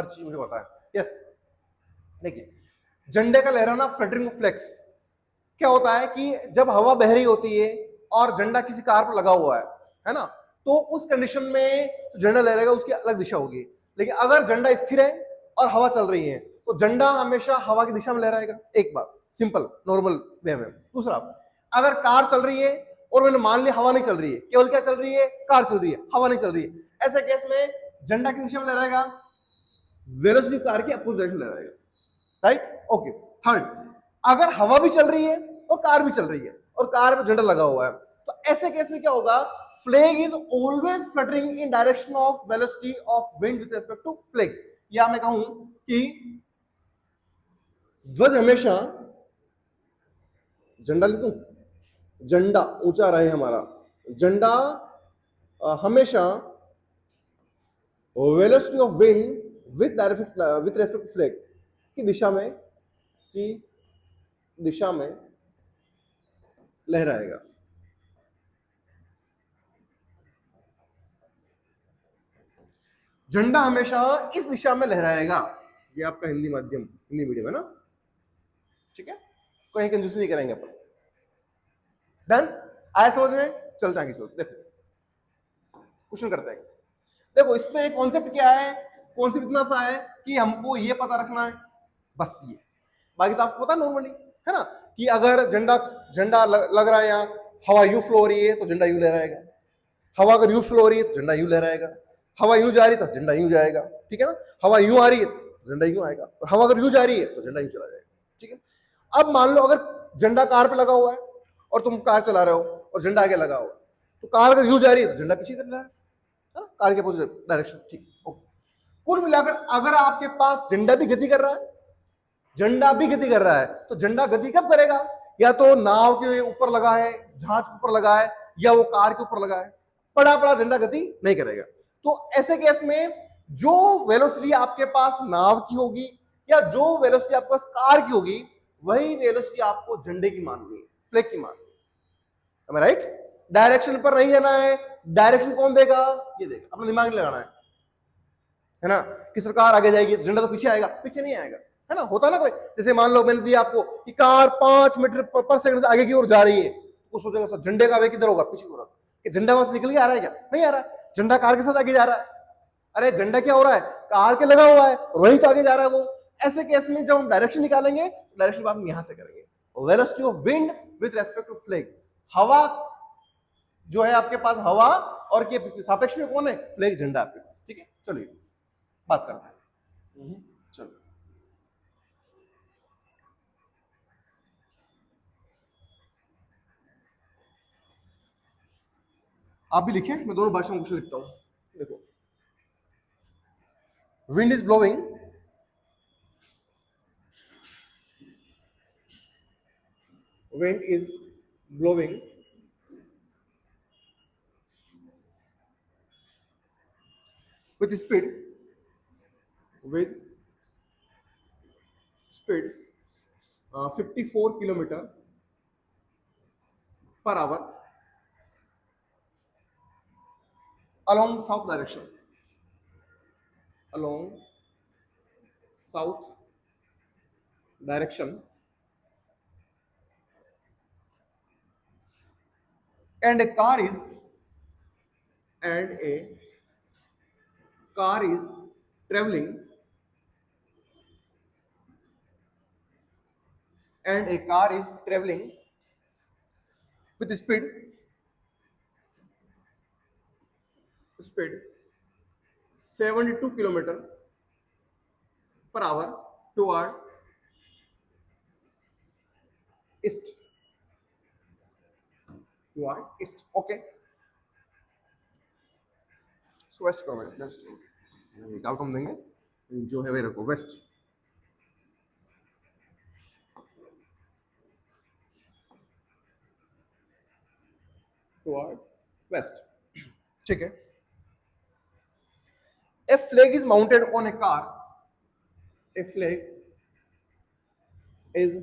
हर चीज मुझे पता है। यस, देखिए झंडे का लहराना, फ्लटरिंग ऑफ फ्लैग्स, क्या होता है कि जब हवा बह रही होती है और झंडा किसी कार पर लगा हुआ है ना, तो उस कंडीशन में जो झंडा लहरेगा उसकी अलग दिशा होगी। लेकिन अगर झंडा स्थिर है और हवा चल रही है तो झंडा हमेशा हवा की दिशा में लहराएगा। एक बात सिंपल नॉर्मल वे में। दूसरा, अगर कार चल रही है और मैंने मान लिया हवा नहीं चल रही है, केवल क्या चल रही है, कार चल रही है, हवा नहीं चल रही है, ऐसे केस में झंडा किस दिशा में लहराएगा, वेलोसिटी कार की अपोजिट डायरेक्शन में लहराएगा। Right, okay. थर्ड, अगर हवा भी चल रही है और कार भी चल रही है और कार में झंडा लगा हुआ है, तो ऐसे केस में क्या होगा, flag is always fluttering in direction of velocity of wind with respect to flag. या मैं कहूं कि ध्वज हमेशा, झंडा लिख दूं, झंडा ऊंचा रहे हमारा, झंडा हमेशा velocity of wind with respect to flag की दिशा में लहराएगा। झंडा हमेशा इस दिशा में लहराएगा। ये आपका हिंदी माध्यम, हिंदी मीडियम है ना, ठीक है, कोई कंजूसी नहीं करेंगे अपन। डन, आया समझ में? चलते आगे, चलते देखो क्वेश्चन करते हैं। देखो इसमें कॉन्सेप्ट क्या है, कॉन्सेप्ट इतना सा है कि हमको ये पता रखना है बस, ये बाकी तो आपको पता नॉर्मली है ना, कि अगर झंडा झंडा लग रहा है यहाँ, हवा यूं फ्लो हो रही है तो झंडा यूं लहराएगा, हवा अगर यूं फ्लो हो रही है तो झंडा यूं लहराएगा, हवा यूं जा रही है तो झंडा यूं जाएगा, ठीक है ना, हवा यूं आ रही है तो झंडा यूं आएगा, और हवा अगर यूं जा रही है तो झंडा यूं चला जाएगा, ठीक है। अब मान लो अगर झंडा कार पे लगा हुआ है और तुम कार चला रहे हो और झंडा आगे लगा हुआ है, तो कार अगर यूं जा रही है तो झंडा पीछे चल रहा है ना, कार के अपोजिट डायरेक्शन, ठीक। कुल मिलाकर अगर आपके पास झंडा भी गति कर रहा है, झंडा भी गति कर रहा है, तो झंडा गति कब करेगा, या तो नाव के ऊपर लगा है, जहाज के ऊपर लगा है, या वो कार के ऊपर लगा है, पड़ा पड़ा झंडा गति नहीं करेगा। तो ऐसे केस में जो वेलोसिटी आपके पास नाव की होगी या जो वेलोसिटी आपके पास कार की होगी, वही वेलोसिटी आपको झंडे की माननी है, फ्लैग की माननी है, राइट। डायरेक्शन पर नहीं जाना है, डायरेक्शन कौन देगा, ये देगा, अपना दिमाग नहीं लगाना है ना, कि सरकार आगे जाएगी झंडा तो पीछे आएगा, पीछे नहीं आएगा, है ना, होता ना कोई, जैसे मान लो मैंने दिया आपको कि कार 5 मीटर पर सेकंड से आगे की ओर जा रही है, तो सोचेगा सर झंडे का वेग किधर होगा, पीछे की ओर, कि झंडा वहां से निकल के आ रहा है क्या, नहीं आ रहा, झंडा कार के साथ आगे जा रहा है। अरे झंडा क्या हो रहा है, कार के लगा हुआ है और वही तो आगे जा रहा है वो। ऐसे केस में जब हम डायरेक्शन निकालेंगे, डायरेक्शन बात हम यहां से करेंगे, velocity of wind with respect to flag. हवा जो है आपके पास, हवा और के सापेक्ष में कौन है, फ्लैग, झंडा आपके पास, ठीक है। चलिए बात करते हैं, चलो आप भी लिखें, मैं दोनों भाषा में क्वेश्चन लिखता हूं। देखो, wind is blowing, wind is blowing with speed, with speed 54 kilometer per hour along south direction, along south direction, and a car is traveling, and a car is traveling with speed 72 kilometer per hour toward east, okay, so west करो बेटा, just डाल कम देंगे, जो है वही रखो, waste, toward waste, ठीक है। A flag is mounted on a car, a flag is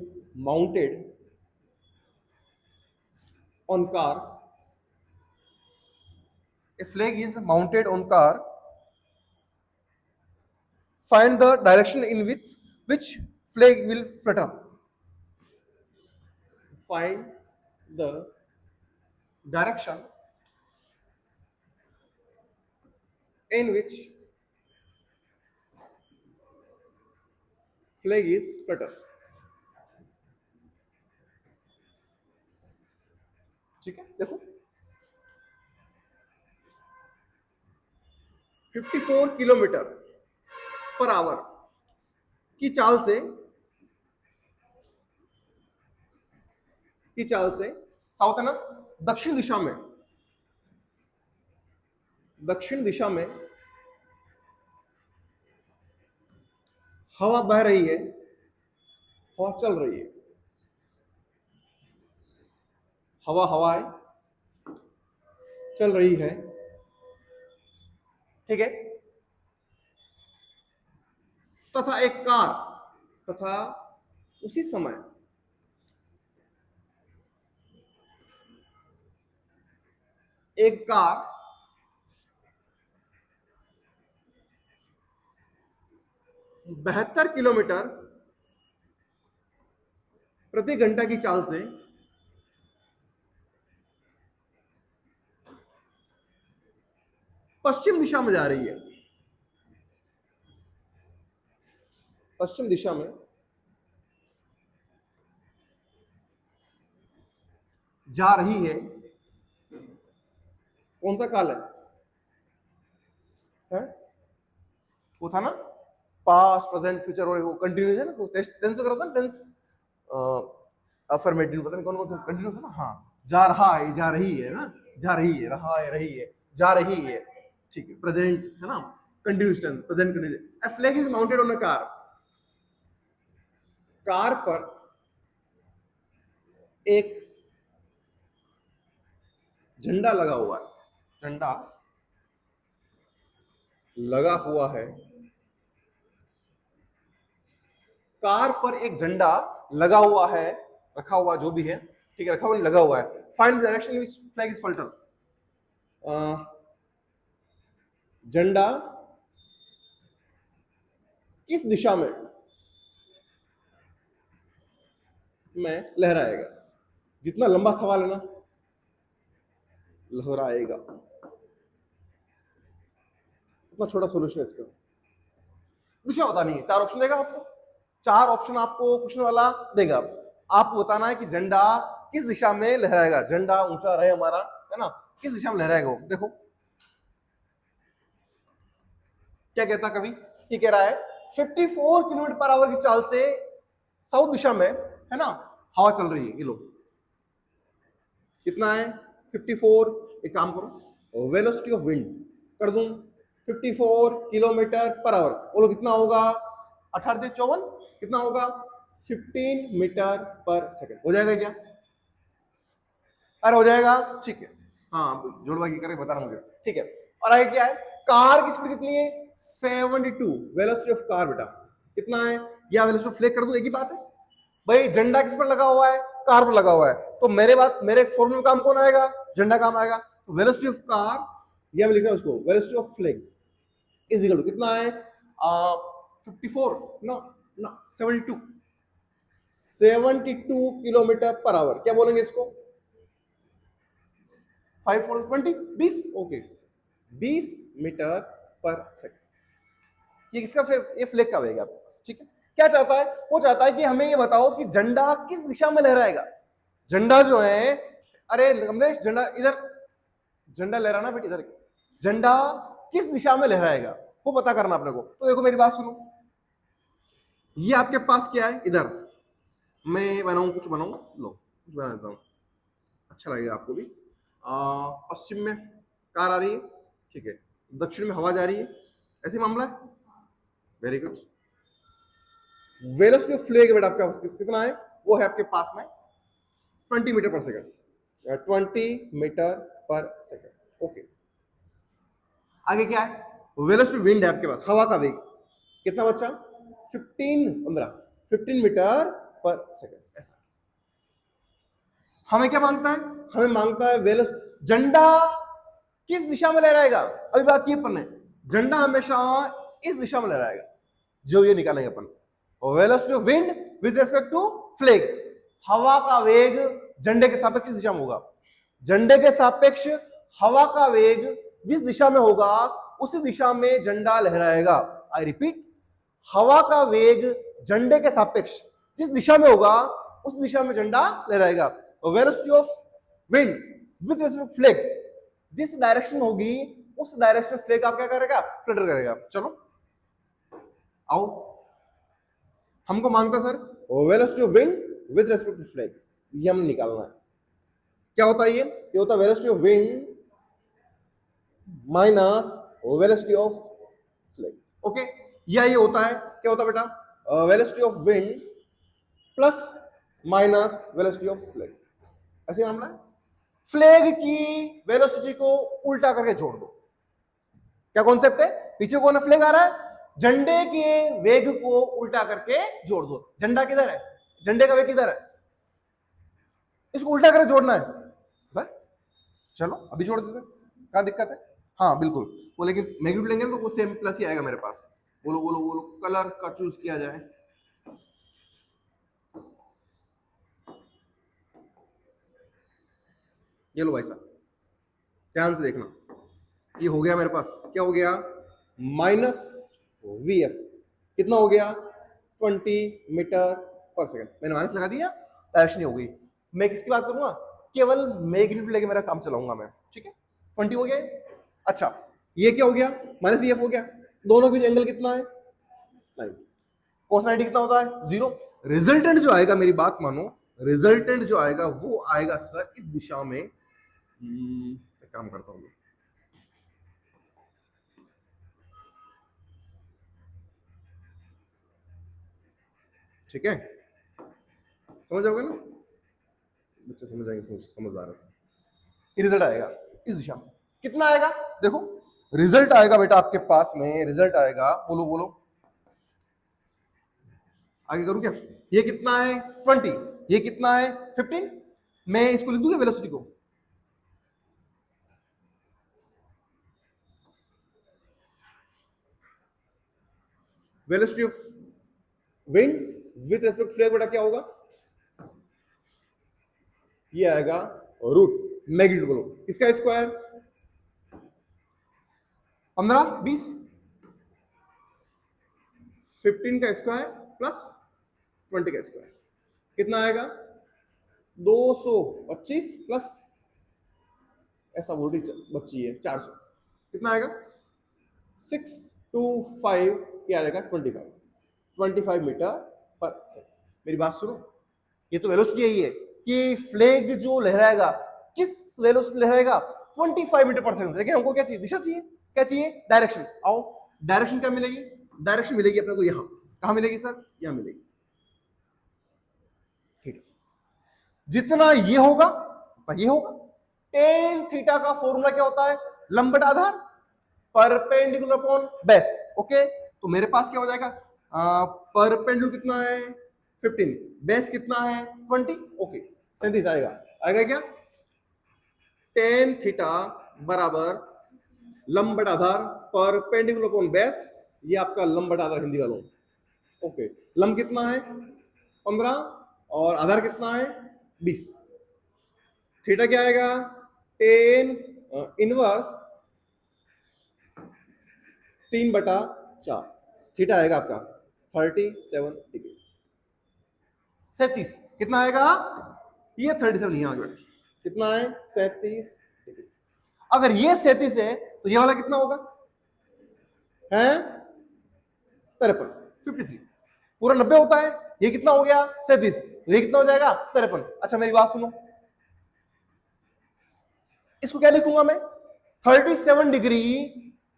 mounted on car, a flag is mounted on car Find the direction in which flag will flutter. Find the direction in which flag is flutter. ठीक है, देखो 54 kilometre per hour की चाल से south है ना, दक्षिण दिशा में हवा बह रही है, हवा चल रही है, हवाएं चल रही है, ठीक है। तथा उसी समय एक कार 72 किलोमीटर प्रति घंटा की चाल से पश्चिम दिशा में जा रही है। पश्चिम दिशा में जा रही है। कौन सा काल है? वो था ना पास्ट प्रेजेंट फ्यूचर और वो कंटिन्यूस है ना, टेंस करा था ना, टेंस अफर्मेटिव, पता नहीं कौन कौन सा कंटिन्यूस है ना। हाँ, जा रहा है, जा रही है ना, जा रही है, रहा है, रही है, जा रही है, ठीक है। प्रेजेंट है ना, continuous tense, present continuous. A flag is mounted on a car. Car पर एक झंडा लगा हुआ है, झंडा लगा हुआ है। कार पर एक झंडा लगा हुआ है, रखा हुआ जो भी है, ठीक है, रखा हुआ नहीं, लगा हुआ है। Find the direction in which flag is Flutter. झंडा किस दिशा में लहराएगा। जितना लंबा सवाल है ना, लहराएगा, इतना छोटा सोल्यूशन है इसका। दिशा पता नहीं है, 4 ऑप्शन देगा आपको, 4 ऑप्शन आपको क्वेश्चन वाला देगा। आपको बताना है कि झंडा किस दिशा में लहराएगा। झंडा ऊंचा रहे हमारा, है ना, किस दिशा में लहराएगा वो। देखो क्या कहता कवि, ये कह रहा है 54 किलोमीटर पर आवर की चाल से साउथ दिशा में, है ना, हवा चल रही है। ये लो कितना है 54। एक काम करो, वेलोसिटी ऑफ विंड कर दूं 54 किलोमीटर पर आवर, बोलो कितना होगा, 18 54 कितना होगा, 15 मीटर पर सेकंड। हो जाएगा क्या? अरे हो जाएगा, ठीक है। हाँ, जोड़ बाकी करके बताना मुझे, ठीक है। और आगे क्या है, कार की स्पीड कितनी है, 72। वेलोसिटी ऑफ कार बेटा कितना है, या वेलोसिटी ऑफ फ्लैग कर दूं, एक ही बात है भाई। झंडा किस पर लगा हुआ है, कार पर लगा हुआ है, तो मेरे फॉर्मूले में काम कौन आएगा, झंडा काम आएगा। तो वेलोसिटी ऑफ कार, या मैं लिख रहा हूं उसको, velocity of flag is equal to कितना है, 54 ना 72 किलोमीटर पर आवर। क्या बोलेंगे इसको, 5 4 20 20, ओके, 20 मीटर पर सेकंड। ये किसका, फिर ये फ्लैग का होगा आपके पास, ठीक है। क्या चाहता है, वो चाहता है कि हमें ये बताओ कि झंडा किस दिशा में लहराएगा। झंडा जो है, अरे हमने झंडा इधर, झंडा लहराना बेटा इधर, झंडा किस दिशा में लहराएगा वो पता करना अपने को। तो देखो मेरी बात सुनो, ये आपके पास क्या है, इधर मैं बनाऊं, कुछ बनाऊं, लो कुछ बना देता हूं, अच्छा लगेगा आपको भी। पश्चिम में कार आ रही है, ठीक है, दक्षिण में हवा जा रही है, ऐसे मामला है, very good. Velocity of flag बेटा आपका कितना है, वो है आपके पास में 20 मीटर पर सेकंड, 20 मीटर पर सेकंड, ओके। आगे क्या है, वेलोसिटी विंड है आपके पास, हवा का वेग कितना बच्चा, 15 मीटर पर सेकंड। ऐसा हमें क्या मांगता है, हमें मांगता है झंडा किस दिशा में लहराएगा। अभी बात की अपन ने, झंडा हमेशा इस दिशा में लहराएगा, जो ये निकालेंगे अपन। Velocity of wind with respect to flag, हवा का वेग झंडे के सापेक्ष किस दिशा में होगा, झंडे के सापेक्ष हवा का वेग जिस दिशा में होगा उसी दिशा में झंडा लहराएगा। आई रिपीट, हवा का वेग झंडे के सापेक्ष जिस दिशा में होगा उस दिशा में झंडा लहराएगा। Velocity of wind with respect flag, जिस डायरेक्शन में होगी उस डायरेक्शन में फ्लैग आप क्या करेगा, फ्लटर करेगा। चलो आओ, हमको मांगता sir velocity of wind with respect to flag, ये हम निकालना है। क्या होता है ये होता है velocity of wind minus velocity of flag. Okay, ये होता है, क्या होता है बेटा, velocity of wind plus minus velocity of flag, ऐसे मामला है। फ्लैग की वेलोसिटी को उल्टा करके जोड़ दो। क्या कॉन्सेप्ट है, पीछे कौन है, फ्लैग आ रहा है, झंडे के वेग को उल्टा करके जोड़ दो। झंडा किधर है, झंडे का वेग किधर है, इसको उल्टा करके जोड़ना है बस। चलो अभी जोड़ देते, क्या दिक्कत है। हाँ बिल्कुल, वो लेकिन मैग्नीट्यूड लेंगे तो वो सेम प्लस ही आएगा मेरे पास। बोलो बोलो बोलो, कलर का चूज किया जाए। ये लो भाई साहब, ध्यान से देखना, ये हो गया मेरे पास, क्या हो गया, माइनस VF, कितना हो गया, 20 मीटर पर सेकंड। मैंने माइनस लगा दिया, डायरेक्शन हो गई। मैं किसकी बात करूंगा, केवल मैग्नीट्यूड लेके मेरा काम चलाऊंगा मैं, ठीक है। 20 हो गया। अच्छा ये क्या हो गया, माइनस VF हो गया। दोनों के बीच एंगल कितना है, 90। कोस 90 कितना होता है, 0। रिजल्टेंट जो आएगा, मेरी बात मानो, रिजल्टेंट जो आएगा वो आएगा सर इस दिशा में। एक काम करता हूं मैं, ठीक है, समझ जाओगे ना बच्चे, समझ जाएंगे, समझ आ रहा है। रिजल्ट आएगा इस दिशा में, कितना आएगा देखो, रिजल्ट आएगा बेटा आपके पास में, रिजल्ट आएगा, बोलो बोलो, आगे करूं क्या, ये कितना है 20, ये कितना है 15। मैं इसको लिख दूंगा वेलोसिटी को, velocity of wind with respect flag बेटा क्या होगा, ये आएगा रूट मैग्नीट्यूड, बोलो इसका स्क्वायर 15 20, 15 का स्क्वायर प्लस 20 का स्क्वायर कितना आएगा, 225 प्लस ऐसा वोल्टेज बची है 400, कितना आएगा 625, क्या आएगा 25 मीटर पर सेकंड। मेरी बात सुनो, ये तो वेलोसिटी यही है कि फ्लैग जो लहराएगा किस वेलोसिटी लहराएगा, 25 मीटर पर सेकंड। लेकिन हमको क्या चाहिए, दिशा चाहिए, क्या चाहिए, डायरेक्शन। आओ डायरेक्शन क्या मिलेगी, डायरेक्शन मिलेगी अपने को यहां, कहां मिलेगी सर, यहां मिलेगी, ठीक है। जितना ये होगा ये होगा। टेन थीटा का फॉर्मूला क्या होता है, लंबवत आधार, परपेंडिकुलर अपॉन बेस। ओके, तो मेरे पास क्या हो जाएगा, परपेंडिकुलर कितना है 15, बेस कितना है 20, ओके 37 आएगा। आएगा क्या, टेन थीटा बराबर लंबवत आधार परपेंडिकुलर अपॉन बेस, ये आपका लंबवत आधार हिंदी वालों, ओके। लंब कितना है 15 और आधार कितना है 20, थीटा क्या आएगा, टेन इनवर्स 3/4, थीटा आएगा आपका 37 डिग्री। 37 कितना आएगा, ये 37 यहां आ, कितना है 37 डिग्री। अगर ये 37 है तो ये वाला कितना होगा, है 53, 53। पूरा 90 होता है, ये कितना हो गया 37, ये कितना हो जाएगा 53। अच्छा मेरी बात सुनो, इसको क्या लिखूंगा मैं, 37 डिग्री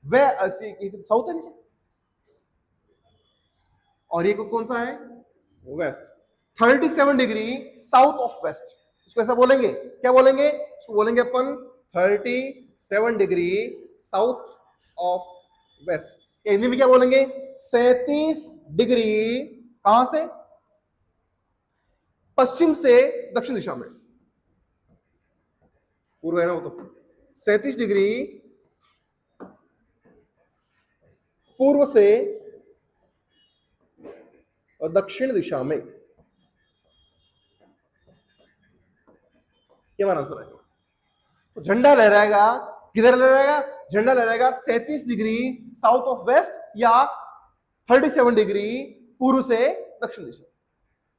वे साउथ है नीचे, और ये कौन सा है west, 37 degree south of west. इसको ऐसा बोलेंगे, क्या बोलेंगे, इसको बोलेंगे अपन 37 degree south of west. Hindi में क्या बोलेंगे, 37 डिग्री कहां से, पश्चिम से दक्षिण दिशा में, पूर्व है ना वो तो, 37 डिग्री पूर्व से और दक्षिण दिशा में, ये हमारा आंसर आएगा। तो झंडा लहराएगा, किधर लहराएगा? झंडा लहराएगा 37 डिग्री साउथ ऑफ वेस्ट या 37 डिग्री पूर्व से दक्षिण दिशा।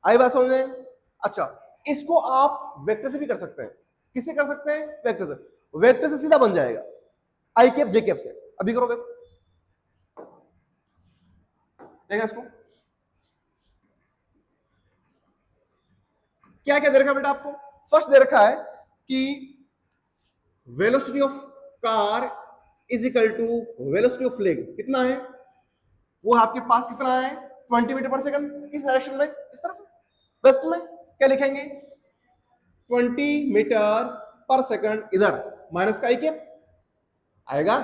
आई बात समझ में? अच्छा, इसको आप वेक्टर से भी कर सकते हैं। किससे कर सकते हैं? वेक्टर से। वेक्टर से सीधा बन जाएगा आई कैप जे कैप से। अभी करो, देखो देखा इसको, क्या क्या दे रखा है बेटा आपको? फर्स्ट दे रखा है कि velocity of car is equal to velocity of leg. कितना है वो आपके पास? कितना है? 20 मीटर पर सेकंड। इस डायरेक्शन में, इस तरफ वेस्ट में क्या लिखेंगे? 20 मीटर पर सेकंड। इधर माइनस का आई कैप आएगा,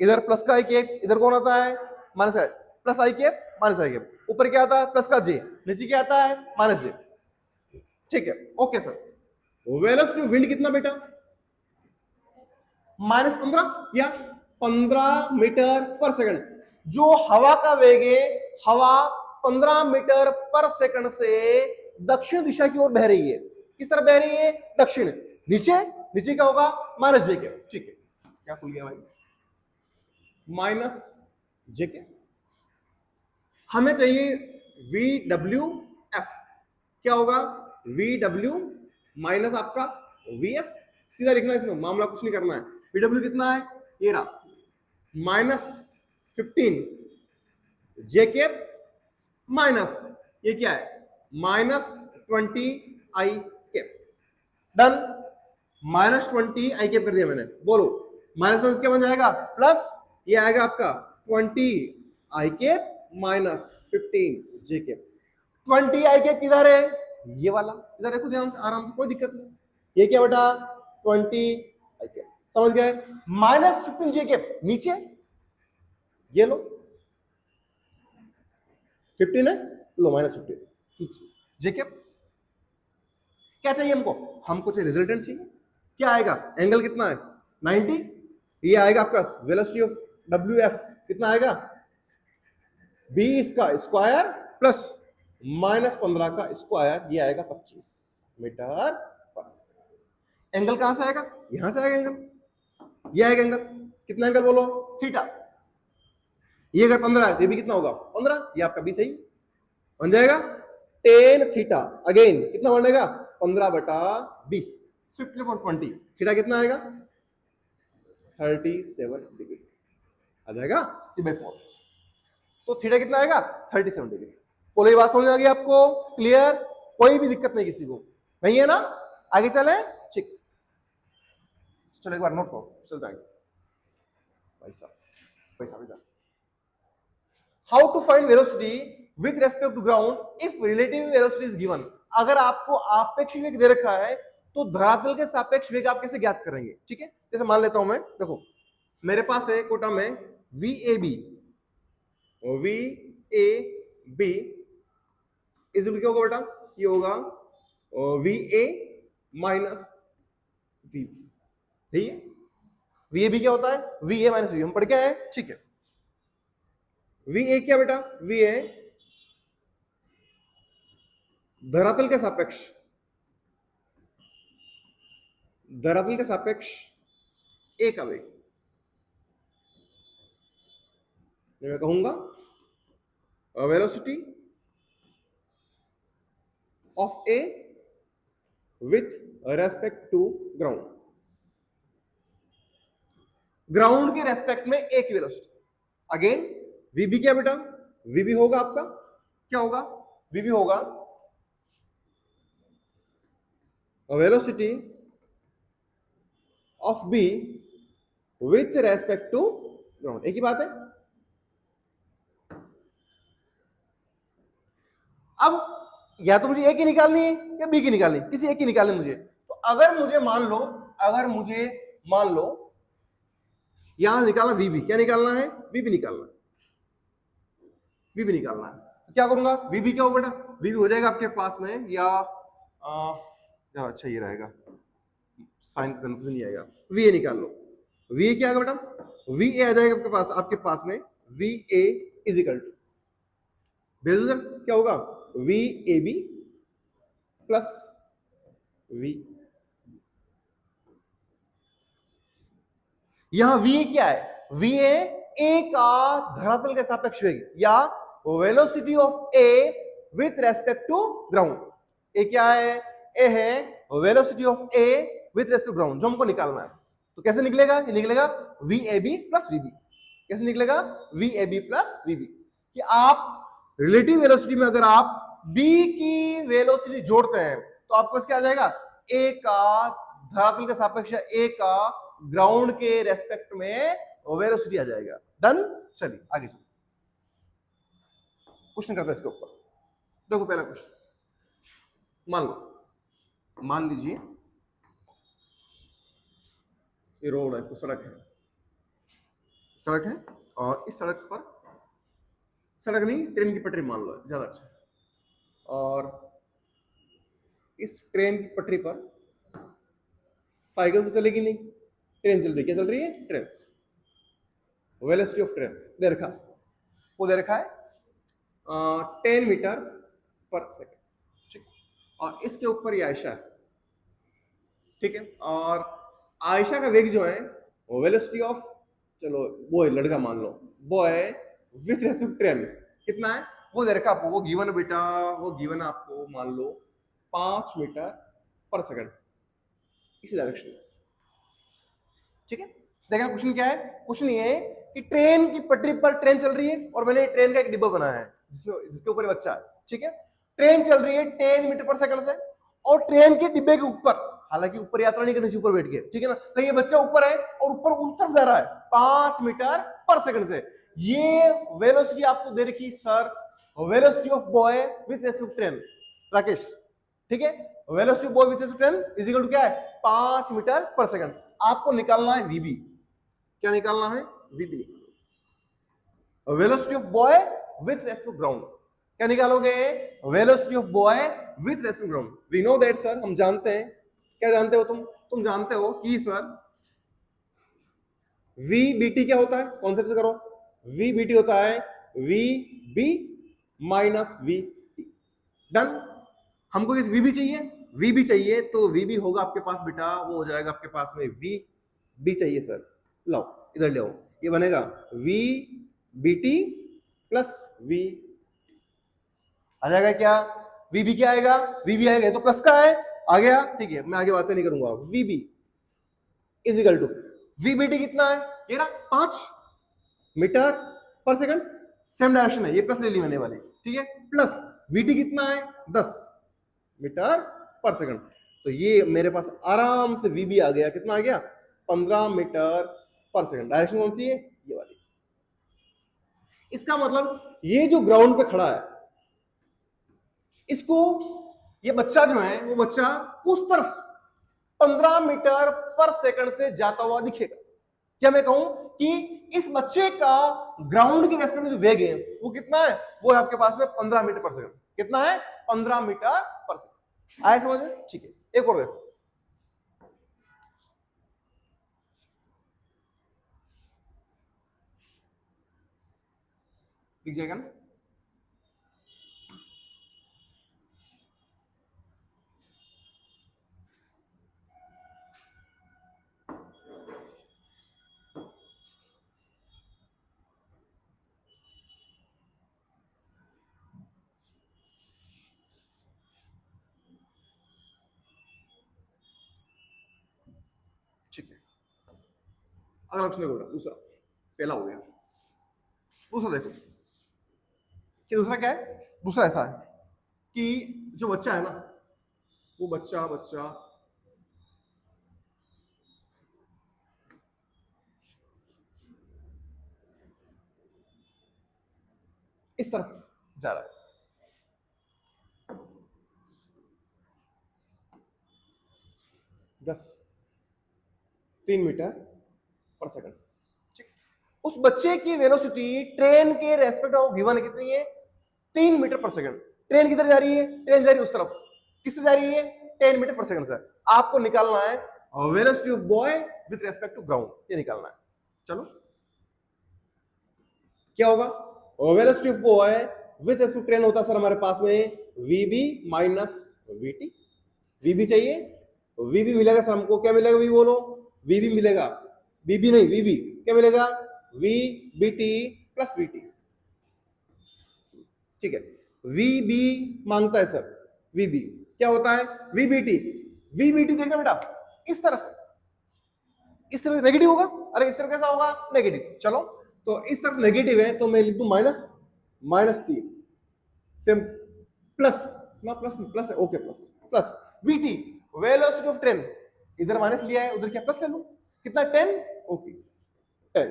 इधर प्लस का आई कैप, इधर कौन आता है? माइनस का, प्लस आई कैप माइनस आई कैप। ऊपर क्या आता है? प्लस का जे, नीचे क्या आता है? माइनस जे। ठीक है, okay sir. Velocity of wind कितना बेटा? -15 या 15 मीटर पर सेकंड। जो हवा का वेग है, हवा 15 मीटर पर सेकंड से दक्षिण दिशा की ओर बह रही है। किस तरफ बह रही है? दक्षिण। नीचे, नीचे क्या होगा? माइनस जे के। ठीक है, क्या खुल गया भाई? माइनस जे के। हमें चाहिए वी डब्ल्यू एफ। क्या होगा? वी डब्ल्यू माइनस आपका वी एफ। सीधा लिखना है इसमें, मामला कुछ नहीं करना है। वी डब्ल्यू कितना है? ये रहा, -15 जे कैप माइनस ये क्या है? -20 आई कैप। डन। -20 आई कैप कर दिया मैंने। बोलो माइनस क्या बन जाएगा? प्लस। ये आएगा आपका 20 आई कैप -15 जे कैप। 20 आई कैप किधर है? ये वाला। इधर देखो ध्यान से, आराम से, कोई दिक्कत नहीं। ये क्या बेटा? 20 आई कैप। समझ गए? -15 जे कैप नीचे, ये लो 15 है, लो -15 जे कैप। क्या चाहिए हमको? हमको चाहिए रिजल्टेंट चाहिए। क्या आएगा? एंगल कितना है? 90। ये आएगा आपका वेलोसिटी ऑफ डब्ल्यू एफ। कितना आएगा? 20 का स्क्वायर प्लस -15 का स्क्वायर, ये आएगा 25 मीटर पर सेकंड। एंगल कहां से आएगा? यहां से आएगा एंगल। ये आएगा एंगल। कितना एंगल बोलो? थीटा। ये अगर 15 है, ये भी कितना होगा? 15। ये आपका भी सही बन जाएगा। 10 थीटा। अगेन कितना बनेगा? 15/20। 50/20। थीटा कितना आएगा? 37 डिग्री आ जाएगा 3/4। तो थीटा कितना आएगा? 37 डिग्री। बोलो ये बात समझ आ गई आपको? क्लियर? कोई भी दिक्कत नहीं किसी को? नहीं है ना? आगे चले? ठीक, चलो एक बार नोट करो, चल जाएंगे भाई साहब इधर। How to find velocity with respect to ground if relative velocity is given. अगर आपको आपेक्षिक वेग दे रखा है तो धरातल के सापेक्ष वेग आप कैसे ज्ञात करेंगे? ठीक है, जैसे मान लेता हूं मैं, देखो मेरे पास है कोटा में वी ए बी इज क्या होगा बेटा? ये होगा V A minus V B. ठीक है, वी ए बी क्या होता है? V A minus V. हम पढ़ के आए, ठीक है। वी ए क्या बेटा? वी ए धरातल के सापेक्ष, धरातल के सापेक्ष ए का वेग। मैं कहूंगा velocity of A with respect to ground. Ground के रेस्पेक्ट में ए की वेलोसिटी। अगेन वीबी क्या बेटा? वीबी होगा आपका, क्या होगा? वीबी होगा velocity of B with respect to ground. एक ही बात है। अब या तो मुझे ए की निकालनी है या बी की निकालनी है, किसी एक की निकालनी मुझे। तो अगर मुझे मान लो यहां निकालना वीबी, क्या निकालना है? वीबी निकालना है, वीबी निकालना है। तो क्या करूंगा? वीबी क्या हो बेटा? वीबी हो जाएगा आपके पास में या अच्छा ये रहेगा, साइन कंफ्यूजन नहीं आएगा। वी ए निकाल लो। वी ए क्या आएगा बेटा? वी ए आ जाएगा आपके पास में V A is equal to base क्या होगा, V A B plus V, यहां वी क्या है, वी ए का धरातल के सापेक्ष वेग या velocity of A with respect to ground. A क्या है, ए है velocity of A with respect to ground, जो हमको निकालना है। तो कैसे निकलेगा, ये निकलेगा V A B plus V B. कैसे निकलेगा, V A B plus V B, कि आप रिलेटिव वेलोसिटी में अगर आप बी की वेलोसिटी जोड़ते हैं तो आपको क्या आ जाएगा, ए का धरातल के सापेक्ष ए का ग्राउंड के रेस्पेक्ट में वेलोसिटी आ जाएगा। डन। चलिए आगे चलिए, क्वेश्चन करते हैं इसके ऊपर। देखो पहला क्वेश्चन, मान लीजिए ये रोड है, तो सड़क है और इस सड़क पर, सड़क नहीं ट्रेन की पटरी मान लो, ज्यादा अच्छा। और इस ट्रेन की पटरी पर साइकिल तो चलेगी नहीं, ट्रेन चल रही, क्या चल रही है, ट्रेन। वेलोसिटी ऑफ ट्रेन दे रखा, वो दे रखा है 10 मीटर पर सेकेंड, ठीक। और इसके ऊपर ये आयशा है, ठीक है। और आयशा का वेग जो है वो वेलोसिटी ऑफ, चलो वो है लड़का मान लो, वो है विथ रेस्पेक्ट ट्रेन कितना है, वो दे रखा आपको, वो गिवन है बेटा, वो गिवन है आपको, मान लो 5 मीटर पर सेकंड इसी डायरेक्शन में, ठीक है। देखना क्वेश्चन क्या है, क्वेश्चन ये है कि ट्रेन की पटरी पर ट्रेन चल रही है और मैंने ट्रेन का एक डिब्बा बनाया है जिसके ऊपर बच्चा है, ठीक है। ट्रेन चल रही है 10 मीटर पर सेकंड से, और ट्रेन के डिब्बे के ऊपर, हालांकि ऊपर यात्रा नहीं करनी चाहिए ऊपर बैठ के, ठीक है ना, लेकिन ये बच्चा ऊपर है और ऊपर उस तरफ जा रहा है 5 मीटर पर सेकंड से। ये वेलोसिटी आपको दे रखी sir, velocity of boy with respect to train, Rakesh, ठीक है। Velocity of boy with respect to train is equal to क्या है, 5 मीटर पर सेकंड। आपको निकालना है वीबी, क्या निकालना है, वीबी निकालना। Velocity of boy with respect to ground, क्या निकालोगे, velocity of boy with respect to ground. We know that sir, हम जानते हैं, क्या जानते हो तुम जानते हो कि सर वी बी टी क्या होता है, कॉन्सेप्ट से करो, वी बी टी होता है V B minus V T. Done. हमको किस वी बी चाहिए, वी बी चाहिए, तो वी बी होगा आपके पास बेटा, वो हो जाएगा आपके पास में वी बी चाहिए सर, लाओ इधर ले आओ, ये बनेगा V B T plus V, आ जाएगा क्या, वी बी क्या आएगा, वी बी आएगा, तो प्लस का है, आ गया, ठीक है, मैं आगे बातें नहीं करूंगा। V B is equal to, V B T कितना है, ये रहा 5 मीटर पर सेकंड, सेम डायरेक्शन है, ये प्लस ले ली मैंने वाली, ठीक है, प्लस वी टी कितना है 10 मीटर पर सेकंड, तो ये मेरे पास आराम से वी बी आ गया, कितना आ गया, 15 मीटर पर सेकंड। डायरेक्शन कौन सी है, ये वाली। इसका मतलब ये जो ग्राउंड पे खड़ा है, इसको, ये बच्चा जो है, वो बच्चा उस तरफ 15 मीटर पर सेकंड से जाता हुआ दिखेगा। क्या मैं कहूं कि इस बच्चे का ग्राउंड के रेस्पेक्ट में जो वेग है वो कितना है, वो है आपके पास में 15 मीटर पर सेकंड। कितना है, 15 मीटर पर सेकंड। आया समझ में, ठीक है। एक और देखो, दिख जाएगा ना, ठीक है। अगला क्वेश्चन देखो, दूसरा, पहला हो गया, दूसरा देखो कि दूसरा क्या है। दूसरा ऐसा है कि जो बच्चा है ना, वो बच्चा इस तरफ जा रहा है, 3 मीटर पर सेकंड, ठीक। उस बच्चे की वेलोसिटी ट्रेन के रेस्पेक्ट ऑफ गिवन कितनी है, 3 मीटर पर सेकंड। ट्रेन किधर जा रही है, ट्रेन जा रही है उस तरफ, किससे जा रही है, 10 मीटर पर सेकंड से। आपको निकालना है velocity of boy with respect to ground, ये निकालना है। चलो क्या होगा, velocity of boy with respect train होता है सर हमारे पास में वीबी माइनस वीटी। वीबी चाहिए, वीबी मिलेगा सर हमको, क्या मिलेगा वी बोलो, वीबी मिलेगा, वीबी नहीं वीबी, क्या मिलेगा V B T plus VT. ठीक है, वीबी मांगता है सर, वीबी क्या होता है वीबीटी। वीबीटी देखना बेटा इस तरफ, इस तरफ नेगेटिव होगा, अरे इस तरफ कैसा होगा नेगेटिव, चलो तो इस तरफ नेगेटिव है तो मैं लिख दूं माइनस, -3 सेम प्लस ना, प्लस प्लस है, okay plus plus VT velocity of train, इधर माइनस लिया है उधर क्या प्लस ले लूं, कितना 10, ओके 10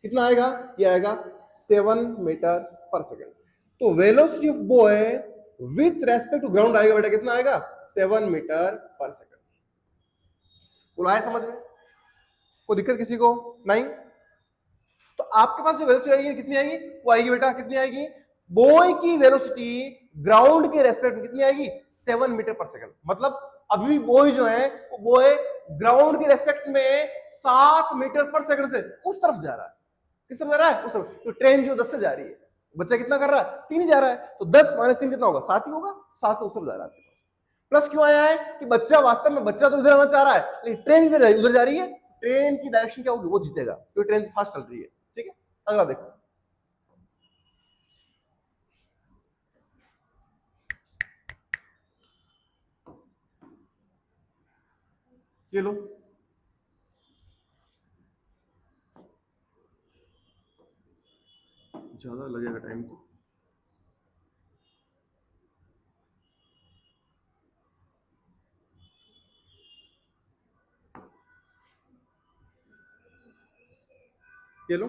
कितना आएगा, ये आएगा 7 मीटर पर सेकेंड। तो velocity of boy with respect to ground आएगा बेटा, कितना आएगा 7 मीटर पर सेकेंड। बोला है समझ में, कोई दिक्कत किसी को नहीं? तो आपके पास जो वेलोसिटी आएगी कितनी आएगी, वो आएगी बेटा कितनी आएगी, बॉय की वेलोसिटी ग्राउंड के रेस्पेक्ट में कितनी आएगी 7 मीटर पर सेकंड। मतलब अभी बॉय जो है वो बॉय ग्राउंड के रेस्पेक्ट में 7 मीटर पर सेकंड से उस तरफ जा रहा है, किस तरफ जा रहा है, उस तरफ। तो ट्रेन जो 10 से जा रही है, बच्चा कितना कर रहा है 3 ही जा रहा है, तो 10 - 3 कितना होगा 7 ही होगा, 7 से उस तरफ जा रहा है। आपके पास प्लस क्यों आया है कि बच्चा वास्तव में बच्चा तो इधर आना चाह रहा है लेकिन ट्रेन उधर जा रही है, ट्रेन की डायरेक्शन क्या होगी वो जीतेगा क्योंकि ट्रेन फास्ट चल रही है। ठीक है, अगला देखो, ये लो ज्यादा लगेगा टाइम तो, ये लो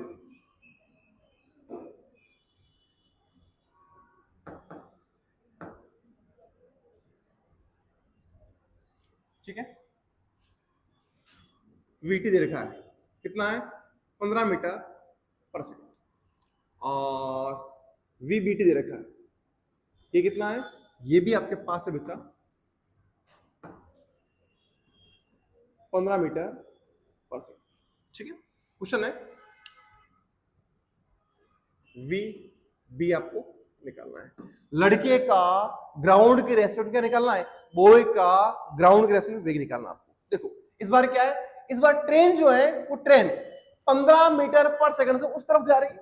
ठीक है। वीटी दे रखा है कितना है 15 मीटर पर सेकंड और वीबीटी दे रखा है ये कितना है, ये भी आपके पास है बच्चा 15 मीटर पर सेकंड। ठीक है, क्वेश्चन है वी बी आपको निकालना है, लड़के का ग्राउंड के रेस्पेक्ट क्या निकालना है, बॉय का ग्राउंड के रेस्पेक्ट वेग निकालना आपको। देखो इस बार क्या है, इस बार ट्रेन जो है वो ट्रेन 15 मीटर पर सेकंड से उस तरफ जा रही है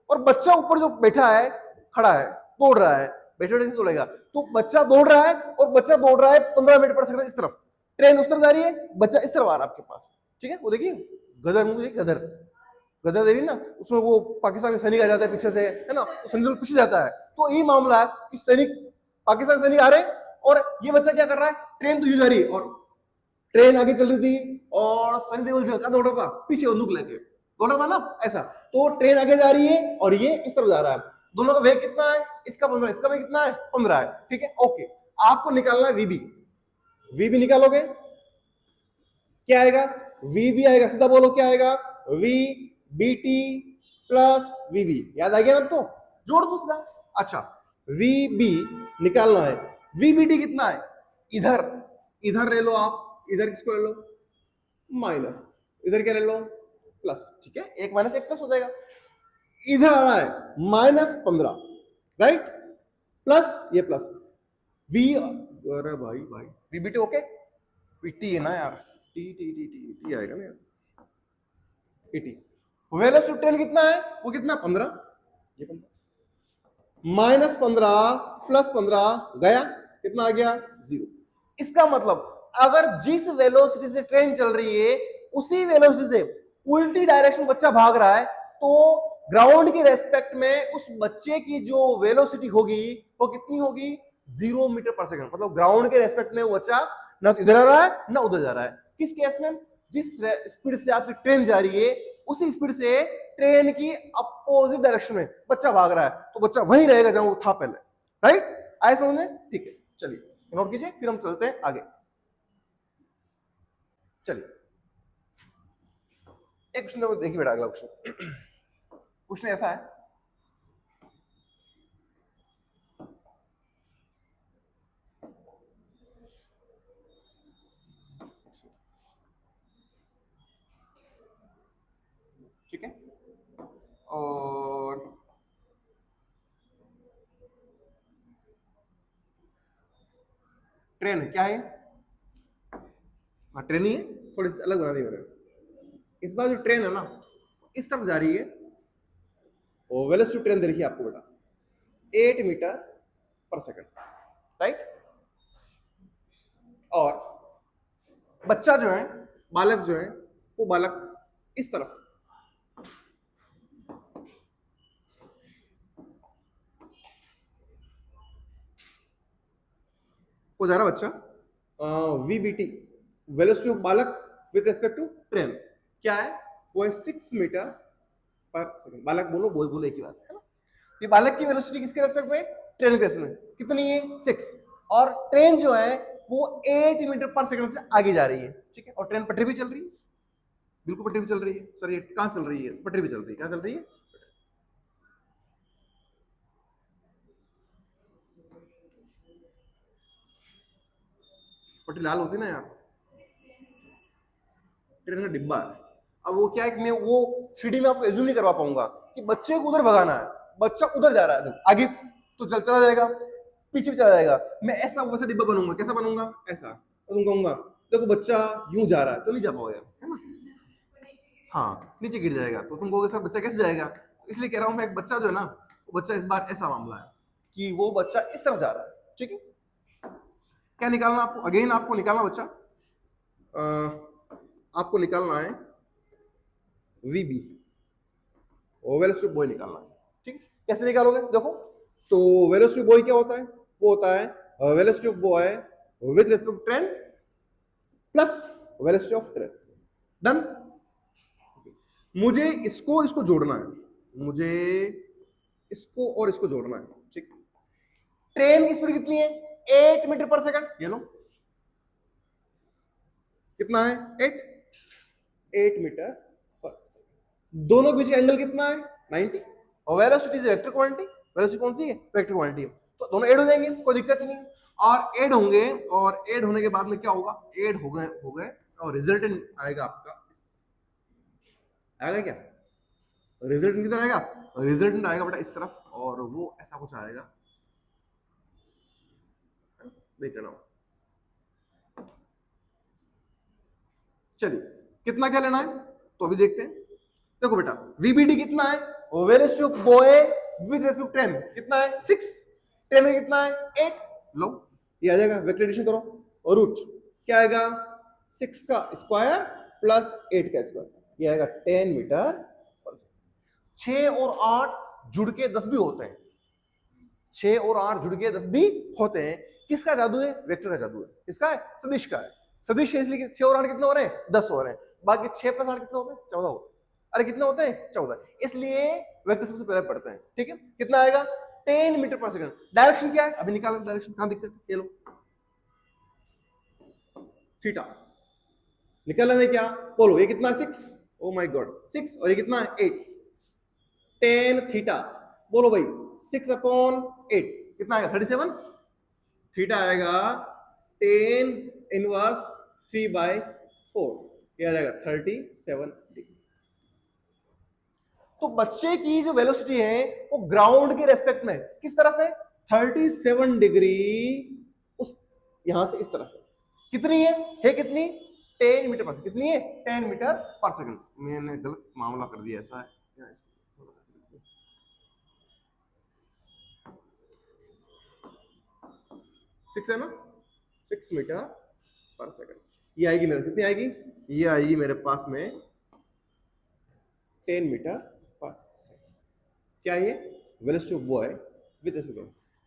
और बच्चा ऊपर जो बैठा है खड़ा है दौड़ रहा है, बैठे बैठे दौड़ेगा, तो बच्चा दौड़ रहा है और बच्चा दौड़ रहा है 15 मीटर पर सेकंड इस तरफ, ट्रेन उस तरफ जा रही है, बच्चा इस तरफ आ रहा है आपके पास। ठीक है, वो देखिए गदर मुझे गदर गदर दे रही ना, उसमें वो पाकिस्तान के सैनिक आ जाता है पीछे से, है ना, तो सैनिक पीछे जाता है। तो ये मामला है कि सैनिक पाकिस्तान सैनिक आ रहे हैं और ये बच्चा क्या कर रहा है, ट्रेन तो यूं जा रही है और ट्रेन आगे चल रही थी और सनी देओल जो दौड़ रहा था पीछे बंदूक लेके दौड़ रहा था ना ऐसा, तो ट्रेन आगे जा रही है और ये इस तरफ जा रहा है, दोनों का वेग कितना है, इसका 15, इसका वेग कितना है 15 है। ठीक है, ओके, आपको निकालना है वीबी, वीबी निकालोगे क्या आएगा, वीबी आएगा, सीधा बोलो क्या आएगा, वी बी टी प्लस वीबी, याद आ गया ना, तो जोड़ दो सीधा। अच्छा, वीबी निकालना है, वीबीटी कितना है, इधर इधर ले लो आप, इधर किसको ले लो माइनस, इधर क्या ले लो प्लस। ठीक है, एक माइनस एक प्लस हो जाएगा, इधर आ रहा है -15 राइट, प्लस ये प्लस वी, अरे भाई भाई वीबीटी ओके, टी है ना यार, T T T T T आएगा ना यार, टी वेलोसिटी ट्रेन कितना है, वो कितना 15, ये 15 -15 प्लस 15 गया, कितना आ गया 0। इसका मतलब अगर जिस वेलोसिटी से ट्रेन चल रही है उसी वेलोसिटी से उल्टी डायरेक्शन बच्चा भाग रहा है तो ग्राउंड के रेस्पेक्ट में उस बच्चे की जो वेलोसिटी होगी वो कितनी होगी 0 मीटर पर सेकंड। मतलब ग्राउंड के रेस्पेक्ट में वो बच्चा ना तो इधर आ रहा है ना उधर जा रहा है। किस केस में, जिस स्पीड से आपकी ट्रेन जा रही है उसी स्पीड से ट्रेन की अपोजिट डायरेक्शन में बच्चा भाग रहा है तो बच्चा वहीं रहेगा जहां वो था पहले, राइट, आए समझ में? ठीक है, चलिए नोट कीजिए फिर हम चलते हैं आगे। चलिए एक क्वेश्चन देखिए बेटा, अगला क्वेश्चन, क्वेश्चन ऐसा है, ठीक है, और ट्रेन है, क्या है? हाँ ट्रेन ही है, थोड़ी सी अलग बना दी मैंने। इस बार जो ट्रेन है ना इस तरफ जा रही है, वो वेलोसिटी ट्रेन दे रखी है आपको बेटा 8 मीटर पर सेकंड, राइट। और बच्चा जो है, बालक जो है, वो बालक इस तरफ को जा रहा बच्चा, VBT वेलोसिटी ऑफ बालक विद रिस्पेक्ट टू ट्रेन क्या है? वो है 6 मीटर पर सेकंड। बालक बोलो, बोल बोलो, एक ही बात है ना। ये बालक की वेलोसिटी किसके रेस्पेक्ट में? ट्रेन के रेस्पेक्ट में। कितनी है? 6। और ट्रेन जो है वो 8 मीटर पर सेकंड से आगे जा रही है, ठीक है। और ट्रेन पटरी भी चल रही है, बिल्कुल पटरी भी चल रही है। सर ये कहां चल रही है? पटरी भी चल रही है। क्या चल रही है? पटरी लाल होती ना यार, ट्रेन का डिब्बा है। अब वो क्या है कि मैं वो 3D में आपको एज्यूम नहीं करवा पाऊंगा कि बच्चे को उधर भगाना है, बच्चा उधर जा रहा है, आगे तो चला जाएगा, पीछे भी चला जाएगा। मैं ऐसा वैसा डिब्बा बनूंगा, कैसा बनूंगा? ऐसा। तो तुम कहूंगा देखो बच्चा यूं जा रहा है, तो नहीं जा पाओगे, है ना। हाँ नीचे गिर जाएगा, तो तुम कहोगे सर बच्चा कैसे जाएगा? तो इसलिए कह रहा हूं मैं, एक बच्चा जो है ना, वो बच्चा इस बार ऐसा मामला है कि वो बच्चा इस तरफ जा रहा है, ठीक है। क्या निकालना आपको? अगेन आपको निकालना बच्चा, आपको निकालना है VB, वेलोसिटी ऑफ बॉय निकालना है, ठीक। कैसे निकालोगे? देखो, तो वेलोसिटी ऑफ बॉय क्या होता है? वो होता है velocity of boy with respect to train plus velocity of train. Done. मुझे इसको और इसको जोड़ना है, मुझे इसको और इसको जोड़ना है, ठीक। ट्रेन की स्पीड कितनी है? 8 मीटर पर सेकंड। ये लो, कितना है? 8 मीटर पर सेकंड। दोनों के बीच एंगल कितना है? 90। और velocity is vector quantity. Velocity कौन सी है? Vector quantity. तो दोनों ऐड हो जाएंगे, कोई दिक्कत नहीं। और ऐड होंगे, और ऐड होने के बाद में क्या होगा? ऐड हो गए और रिजल्टेंट आएगा आपका, आएगा क्या? रिजल्टेंट किधर आएगा? रिजल्टेंट आएगा बेटा इस तरफ, और वो ऐसा कुछ आएगा, देख लेना। चलिए कितना क्या लेना है तो अभी देखते हैं। देखो बेटा VBD कितना है? Velocity of boy with respect to train कितना है? 6। ट्रेन में कितना है? 8। लो ये आ जाएगा, वेक्टर एडिशन करो, और रूट क्या आएगा? 6 का स्क्वायर प्लस 8 का स्क्वायर, ये आएगा 10 मीटर पर सेकंड। 6 और 8 जुड़ के 10 भी होते हैं, 6 और 8 जुड़ के 10 भी होते हैं। किसका जादू है? वेक्टर का जादू है। किसका है? सदिश का है। सदिश है इसलिए 6 और 8 कितने हो रहे हैं? 10 हो रहे हैं। बाकी 6 प्लस 8 कितने होते हैं? 14 होते हैं। अरे कितने होते हैं? 14। इसलिए वेक्टर सबसे पहले पढ़ते हैं, ठीक है। कितना आएगा? 10 मीटर पर सेकंड। डायरेक्शन क्या है? अभी निकालो डायरेक्शन, कहां दिक्कत? ये लो थीटा निकलने में क्या बोलो? ये कितना? 6। Oh my God 6। और ये कितना है? 8। 10 थीटा बोलो भाई, 6/8 कितना आएगा? 37। थीटा आएगा 10 इनवर्स 3/4, ये आ जाएगा 37 डिग्री। तो बच्चे की जो वेलोसिटी है वो ग्राउंड के रेस्पेक्ट में किस तरफ है? 37 डिग्री, उस यहां से इस तरफ है। कितनी है? कितनी? 10 मीटर पर सेकंड। कितनी है? 10 मीटर पर सेकंड। मैंने गलत मामला कर दिया, ऐसा है। 6 है ना? 6 मीटर पर सेकंड। ये आएगी मेरे, कितनी आएगी? ये आएगी मेरे पास में 10 मीटर पर सेकंड। क्या ये? Velocity of boy with respect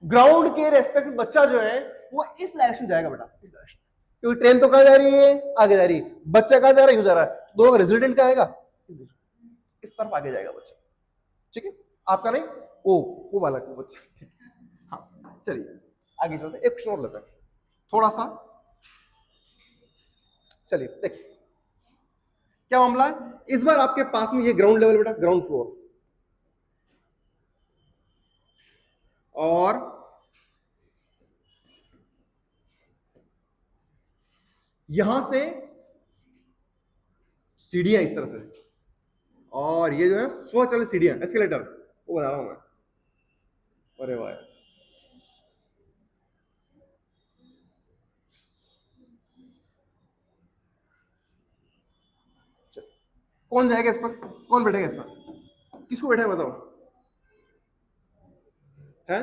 ground के रेस्पेक्ट में बच्चा जो है वो इस डायरेक्शन जाएगा बेटा, इस डायरेक्शन। क्योंकि ट्रेन तो कहां जा रही है? आगे जा रही है। बच्चा कहां जा रहा है? यूं जा रहा है। दोनों का रिजल्टेंट क्या आएगा? इस तरफ आगे जाएगा बच्चा, ठीक है। आपका नहीं, वो वाला को बच्चा, ठीक है। हाँ चलिए आगे चलते हैं, एक क्वेश्चन और लेते हैं थोड़ा सा। चलिए देखिए क्या मामला है। इस बार आपके पास में ये ग्राउंड लेवल बेटा, ग्राउंड फ्लोर, और यहां से सीढ़ियां इस तरह से, और ये जो है स्वचालित सीढ़ियां, एस्केलेटर, वो बना रहा हूं मैं। अरे वाह, कौन जाएगा इस पर, कौन बैठेगा इस पर, किसको बैठा है बताओ? हैं?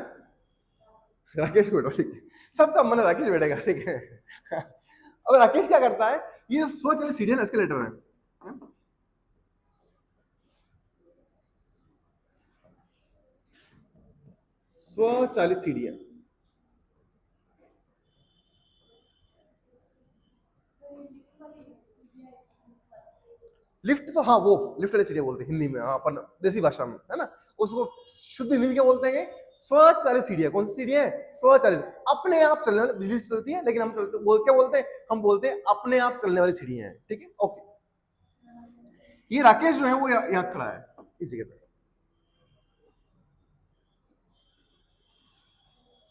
राकेश को बैठो, ठीक है, सबका मन है राकेश बैठेगा, ठीक है। अब राकेश क्या करता है, ये सोच चले सीढ़ियां एस्केलेटर है, स्वचालित सीढ़ियां, लिफ्ट तो हाँ, वो लिफ्ट वाली सीढ़ियां बोलते हैं हिंदी में, हाँ अपन देसी भाषा में, है ना, उसको शुद्ध हिंदी में क्या बोलते हैं? स्वचालित सीढ़ियां। कौन सी सीढ़ियां है? स्वचालित, अपने आप चलने वाली, बिजली से चलती है लेकिन हम चलते क्या बोलते हैं? हम बोलते हैं अपने आप चलने वाली सीढ़ियां हैं, ठीक है, ओके। ये राकेश जो है वो यहाँ खड़ा है इस जगह पे,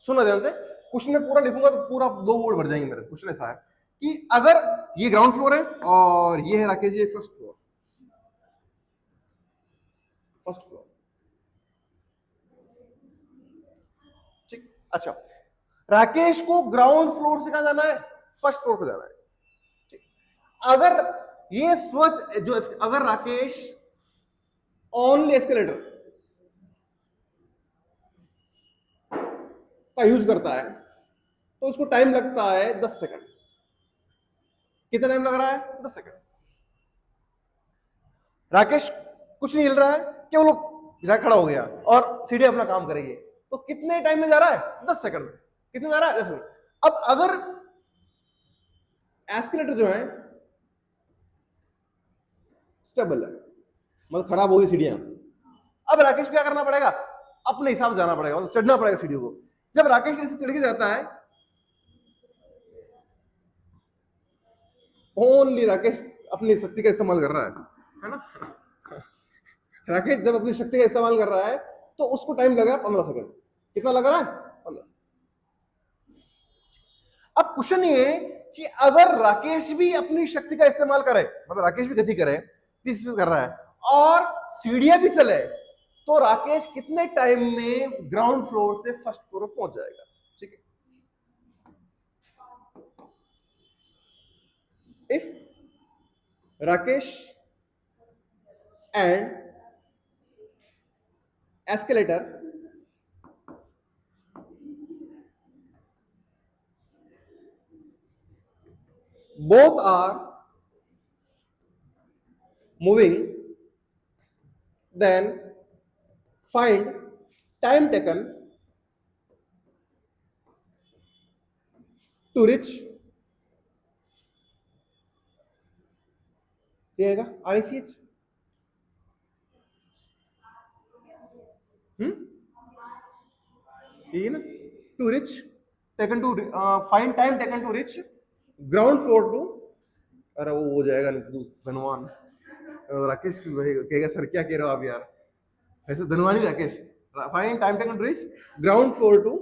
सुना ध्यान से, क्वेश्चन में पूरा लिखूंगा तो पूरा 2 वर्ड भर जाएंगे मेरे। क्वेश्चन ऐसा है कि अगर ये ग्राउंड फ्लोर है और ये है राकेश, ये फर्स्ट फ्लोर, फर्स्ट फ्लोर, ठीक, अच्छा, राकेश को ग्राउंड फ्लोर से कहां जाना है? फर्स्ट फ्लोर पे जाना है, ठीक। अगर ये स्वच्छ जो, अगर राकेश ओनली एस्केलेटर का यूज करता है तो उसको टाइम लगता है 10 सेकंड। कितना टाइम लग रहा है? 10 सेकंड। राकेश कुछ नहीं हिल रहा है, केवल वो खड़ा हो गया और सीढ़ी अपना काम करेगी, तो कितने टाइम में जा रहा है? 10 सेकंड में। कितने में जा रहा है? 10 सेकंड। अब अगर एस्केलेटर जो है स्टेबल है, मतलब खराब होगी सीढ़ियां, अब राकेश क्या करना पड़ेगा? अपने हिसाब से जाना पड़ेगा, मतलब चढ़ना पड़ेगा सीढ़ियों को। जब राकेश ऐसे चढ़ के जाता है, ओनली राकेश अपनी शक्ति का इस्तेमाल कर रहा है ना। राकेश जब अपनी शक्ति का इस्तेमाल कर रहा है तो उसको टाइम लगा 15 सेकंड। कितना लग रहा है? 15 सेकंड। अब क्वेश्चन ये कि अगर राकेश भी अपनी शक्ति का इस्तेमाल करे, मतलब राकेश भी गति करे, 30 कर रहा है और सीढ़ियां भी चले, तो राकेश कितने टाइम में ग्राउंड फ्लोर से फर्स्ट फ्लोर पर पहुंच जाएगा? ठीक है, if Rakesh and escalator both are moving, then find time taken to reach, ये आएगा RCH, ये ना, to reach taken to find time taken to reach ground floor to, अरे वो हो जाएगा नहीं तो धनवान राकेश कहेगा सर क्या कह रहे हो आप यार, ऐसे धनवान ही Rakesh. Find time taken to reach ground floor to,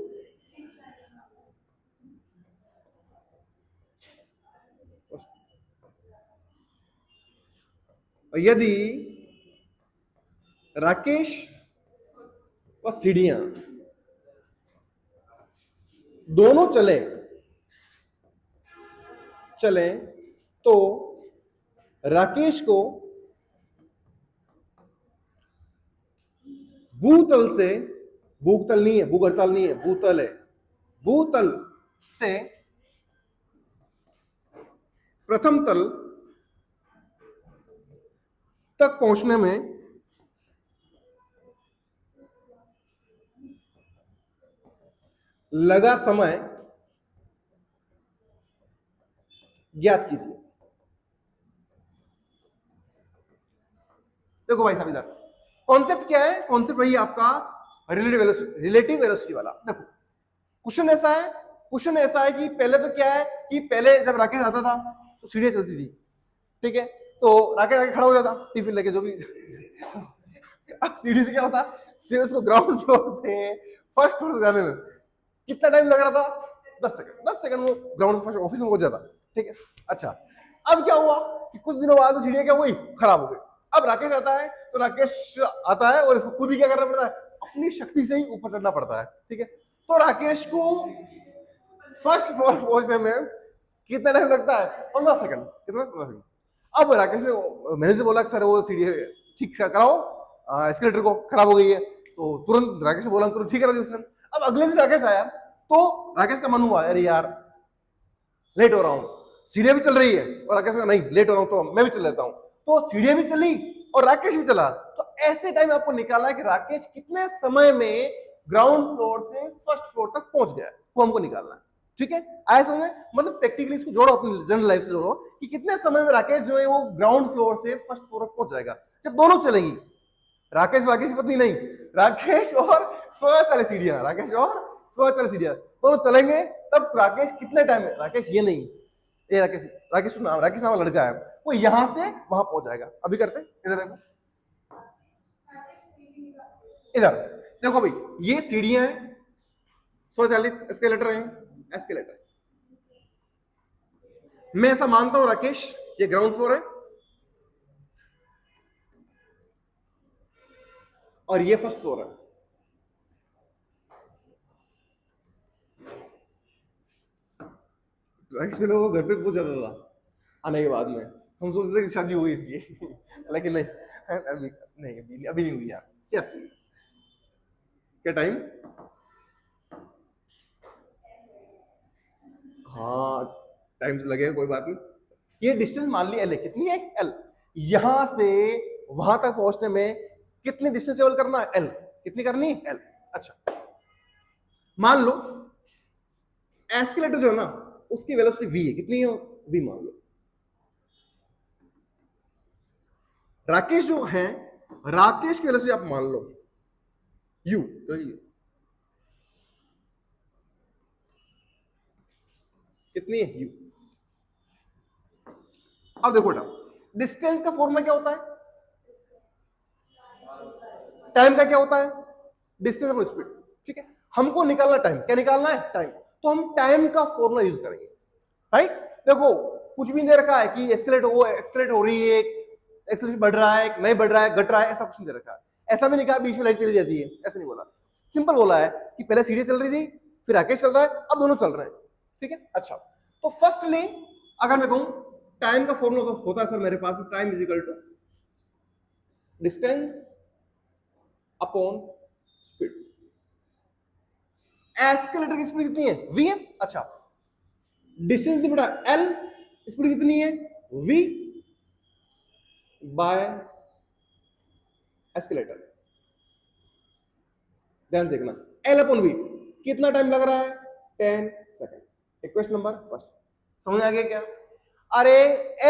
यदि राकेश व सीढ़ियां दोनों चले तो राकेश को भूतल से, भूतल नहीं है, भूगर्तल नहीं है, भूतल है, भूतल से प्रथम तल तक पहुंचने में लगा समय ज्ञात कीजिए। देखो भाई साहब, इधर कॉन्सेप्ट क्या है? कॉन्सेप्ट वही आपका रिलेटिव वेलोसिटी वाला। देखो क्वेश्चन ऐसा है कि पहले तो क्या है कि पहले जब राकेश आता था तो सीढ़ियां चलती थी, ठीक है, तो राकेश आके खड़ा हो जाता टिफिन लेके जो भी। अब सीढ़ी से क्या होता, सीढ़ी उसको ग्राउंड फ्लोर से फर्स्ट फ्लोर से जाने में कितना टाइम लग रहा था? 10 सेकंड। 10 सेकंड में ग्राउंड फर्स्ट ऑफिस में पहुंच जाता, ठीक है। अच्छा, अब क्या हुआ कि कुछ दिनों बाद सीढ़ियां क्या हुई? खराब हो गई। अब राकेश आता है तो राकेश आता है और इसको खुद ही क्या करना पड़ता है? अपनी शक्ति से ही ऊपर चढ़ना पड़ता है, ठीक है। तो राकेश को फर्स्ट फ्लोर पहुंचने में कितना टाइम लगता है? 15 सेकंड। कितना? 15 सेकंड। अब राकेश ने मैंने से बोला कि सर वो सीढ़ी ठीक कराओ, एस्केलेटर को खराब हो गई है, तो तुरंत राकेश ने बोला, तुरंत ठीक करा दी उसने। अब अगले दिन राकेश आया तो राकेश का मन हुआ, अरे यार लेट हो रहा हूँ, सीढ़ियां भी चल रही है, और राकेश का नहीं लेट हो रहा हूँ तो मैं भी चल लेता हूँ, तो सीढ़ियां भी चली और राकेश भी चला। तो ऐसे टाइम आपको निकालना है कि राकेश कितने समय में ग्राउंड फ्लोर से फर्स्ट फ्लोर तक पहुंच गया, वो हमको निकालना है। ठीक है, आया समझ में? मतलब प्रैक्टिकली इसको जोड़ो, अपनी जनरल लाइफ से जोड़ो कि कितने समय में राकेश जो है वो ग्राउंड फ्लोर से फर्स्ट फ्लोर तक पहुंच जाएगा। जब दोनों चलेंगी, राकेश की पत्नी नहीं, राकेश और 16 सीढ़ियां, राकेश और 16 सीढ़ियां दोनों चलेंगे, तब राकेश कितने टाइम में, राकेश ये नहीं, ये राकेश नाम वाला लड़का है, वो यहां से वहां पहुंच जाएगा। अभी करते, इधर देखो, इधर देखो भाई, ये सीढ़ियां हैं, 16 एस्केलेटर है, एस्केलेटर। मैं ऐसा मानता हूं राकेश ये ग्राउंड फ्लोर है और ये फर्स्ट फ्लोर है। राकेश लोगों को घर पे पूछ जाता था आने के बाद में, हम सोचते थे कि शादी हुई इसकी लेकिन नहीं, अभी नहीं हुई यार। यस, क्या टाइम? हाँ टाइम तो लगेगा, कोई बात नहीं। ये डिस्टेंस मान ली एल है, कितनी है? एल। यहां से वहां तक पहुंचने में कितनी डिस्टेंस ट्रेवल करना है? एल। कितनी करनी है? एल। अच्छा, मान लो एस्केलेटर जो है ना उसकी वेलोसिटी v है, कितनी है? v मान लो। राकेश जो है, राकेश की वेलोसिटी आप मान लो u, तो कितनी है? u। अब देखो बेटा, डिस्टेंस का फॉर्मूला क्या होता है? टाइम का क्या होता है? Distance upon speed. ठीक है, हमको निकालना टाइम, क्या निकालना है? टाइम। तो हम टाइम का फॉर्मूला यूज करेंगे, राइट? देखो कुछ भी नहीं दे रखा है कि एक्सेलरेट हो रही है, एक्सेलरेशन बढ़ रहा है, नहीं बढ़ रहा है, घट रहा है, ऐसा कुछ नहीं दे रखा है। ऐसा भी नहीं कहा बीच में लाइट चली जाती है, ऐसा नहीं बोला। सिंपल बोला है कि पहले सीढ़ी चल रही थी, फिर राकेश चल रहा है, अब दोनों चल रहे हैं। ठीक है, अच्छा, तो फर्स्टली अगर मैं कहूं टाइम का फॉर्मूला तो होता है सर मेरे पास में, time is equal to distance upon speed. Escalator की स्पीड कितनी है? v है। अच्छा, डिस्टेंस कितनी बेटा? l, स्पीड कितनी है? v by escalator. ध्यान से देखना, l अपॉन v कितना टाइम लग रहा है? 10 सेकेंड। इक्वेशन नंबर फर्स्ट समझ आ गया क्या? अरे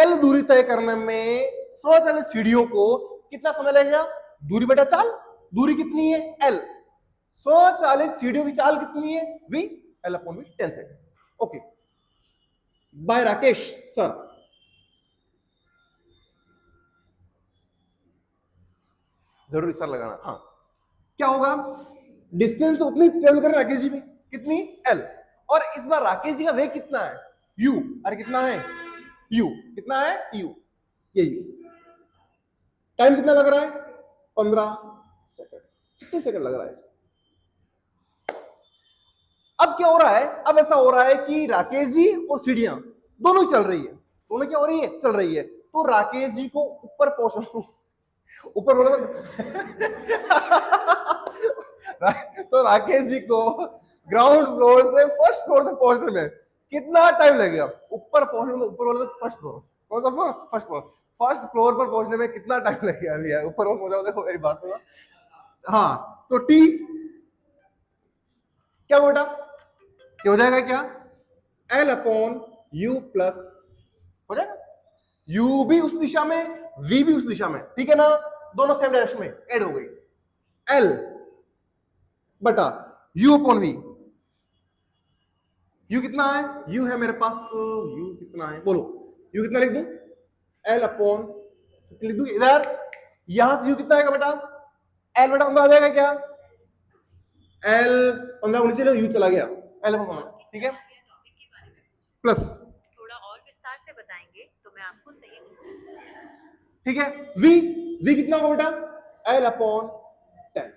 l दूरी तय करने में 16 सीढ़ियों को कितना समय लगेगा? दूरी बेटा चाल, दूरी कितनी है? l। 140 सीढ़ियों की चाल कितनी है? v, l upon v 10 second. Okay, bye Rakesh sir. जरूरी सर लगाना, हाँ। क्या होगा? डिस्टेंस उतनी ट्रेवल कर राकेश जी भी, कितनी? l। और इस बार राकेश जी का वेग कितना है? u। अरे कितना है? u। कितना है? u, ये u। टाइम कितना लग रहा है? 15 सेकंड। कितने सेकंड लग रहा है इसको? अब क्या हो रहा है? अब ऐसा हो रहा है कि राकेश जी और सीढ़ियां दोनों चल रही है। दोनों क्या हो रही है? चल रही है। तो राकेश जी को ऊपर पहुंचना, ऊपर बोला तो राकेश जी को ग्राउंड फ्लोर से फर्स्ट फ्लोर तक पहुंचने में कितना टाइम लगेगा? ऊपर पहुंचने में, ऊपर वाले फर्स्ट फ्लोर, कौन सा floor? First floor. First floor पर पहुंचने में कितना टाइम लगेगा? अभी यार ऊपर पहुंचा, देखो मेरी बात सुनो। हाँ, तो टी क्या बेटा? क्या हो जाएगा? क्या? L अपॉन U प्लस, हो जाएगा। U भी उस दिशा में, V भी उस दिशा में, ठीक है ना? दोनों सेम डायरेक्शन में ऐड हो गई। L बटा U अपॉन V। U कितना है? U है मेरे पास, U कितना है बोलो? U कितना लिख दूं? L अपॉन लिख दूं इधर, यहां से U कितना आएगा बेटा? L बेटा 15 आ जाएगा क्या? L 15 नीचे U चला गया, L अपॉन, ठीक है, प्लस थोड़ा और विस्तार से बताएंगे तो मैं आपको सही, ठीक है। V कितना होगा बेटा? L upon 10,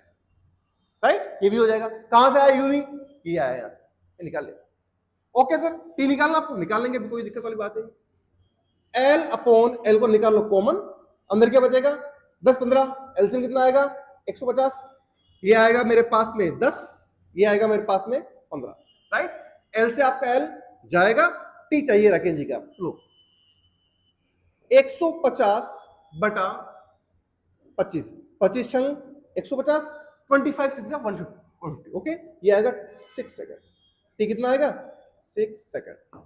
right? ये भी हो जाएगा। कहां से आया U V? ये आया यहां से, निकाल ले। ओके सर, T निकालना आपको, निकाल लेंगे, कोई दिक्कत वाली बात है। एल अपॉन एल को निकाल लो कॉमन, अंदर क्या बचेगा 10 15, एलसीएम कितना आएगा 150, ये आएगा मेरे पास में 10, ये आएगा मेरे पास में 15, राइट। एल से आपका एल जाएगा, टी चाहिए राकेश जी का, लो 150 बटा 25, 25 छंग 150, 25 6 150, ओके, ये आएगा 6 सेकंड, टी कितना आएगा 6 सेकंड।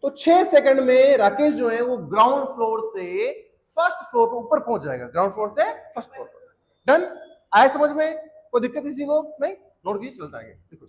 तो 6 सेकंड में राकेश जो है वो ग्राउंड फ्लोर से फर्स्ट फ्लोर पर ऊपर पहुंच जाएगा, ग्राउंड फ्लोर से फर्स्ट फ्लोर पर। डन, आया समझ में? कोई दिक्कत किसी को नहीं? नोट कीजिए, चलता है देखो।